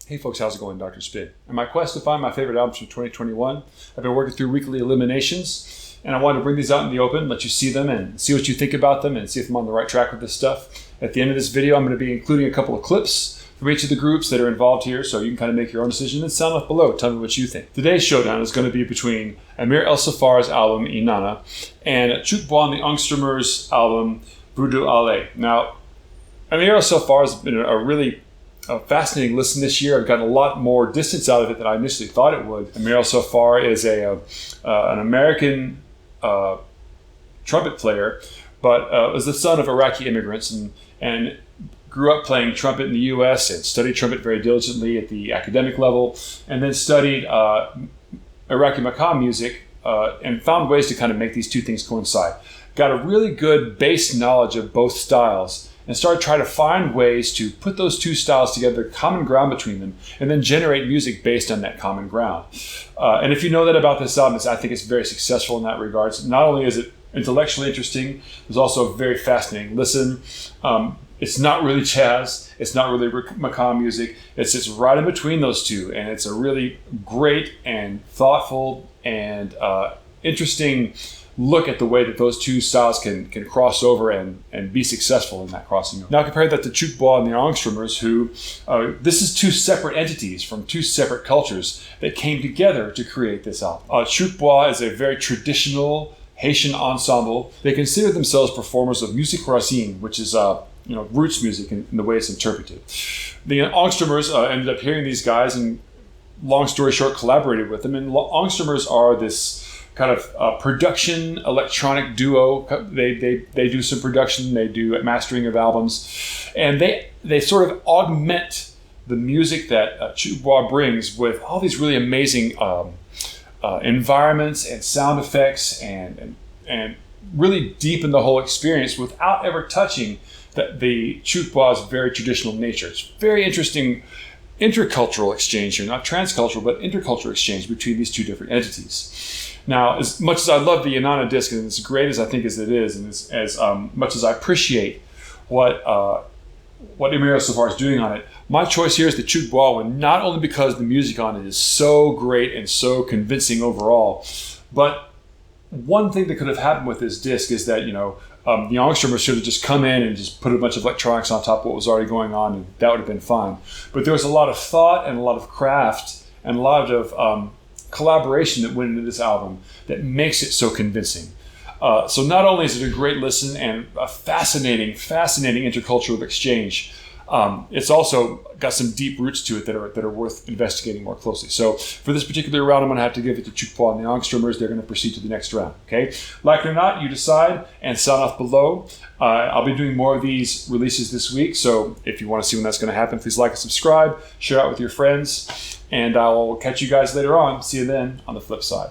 Hey folks, how's it going? Dr. Spin. In my quest to find my favorite albums from 2021, I've been working through weekly eliminations, and I wanted to bring these out in the open, let you see them and see what you think about them and see if I'm on the right track with this stuff. At the end of this video, I'm going to be including a couple of clips from each of the groups that are involved here, so you can kind of make your own decision and sound off below. Tell me what you think. Today's showdown is going to be between Amir ElSaffar's album Inana and Chouk Bwa the Angstromers' album Vodou Ale. Now, Amir ElSaffar has been a really fascinating listen this year. I've gotten a lot more distance out of it than I initially thought it would. Amir ElSaffar is an American trumpet player, but was the son of Iraqi immigrants and grew up playing trumpet in the U.S. and studied trumpet very diligently at the academic level, and then studied Iraqi maqam music and found ways to kind of make these two things coincide. Got a really good base knowledge of both styles and started trying to find ways to put those two styles together, common ground between them, and then generate music based on that common ground. And if you know that about this album, I think it's very successful in that regard. So not only is it intellectually interesting, it's also a very fascinating listen. It's not really jazz, it's not really maqam music, it's right in between those two, and it's a really great and thoughtful and interesting look at the way that those two styles can cross over and be successful in that crossing over. Now compare that to Chouk Bwa and the Angstromers, who, this is two separate entities from two separate cultures that came together to create this album. Chouk Bwa is a very traditional Haitian ensemble. They consider themselves performers of musique racine, which is roots music in the way it's interpreted. The Angstromers ended up hearing these guys and, long story short, collaborated with them. And Angstromers are this kind of production electronic duo. They do some production, they do mastering of albums, and they sort of augment the music that Chouk Bwa brings with all these really amazing environments and sound effects and really deepen the whole experience without ever touching the Chouk Bwa's very traditional nature. It's very interesting intercultural exchange here, not transcultural, but intercultural exchange between these two different entities. Now, as much as I love the Inana disc, and as great as I think as it is, and as much as I appreciate what Amir ElSaffar is doing on it, my choice here is the Chouk Bwa one, not only because the music on it is so great and so convincing overall, but one thing that could have happened with this disc is that, the Angstromers should have just come in and just put a bunch of electronics on top of what was already going on, and that would have been fine. But there was a lot of thought and a lot of craft and a lot of collaboration that went into this album that makes it so convincing. So not only is it a great listen and a fascinating intercultural exchange, it's also got some deep roots to it that are worth investigating more closely. So for this particular round, I'm going to have to give it to Chouk Bwa and the Angstromers. They're going to proceed to the next round. Okay, like it or not, you decide, and sound off below. I'll be doing more of these releases this week, so if you want to see when that's going to happen, please like and subscribe, share out with your friends, and I'll catch you guys later on. See you then on the flip side.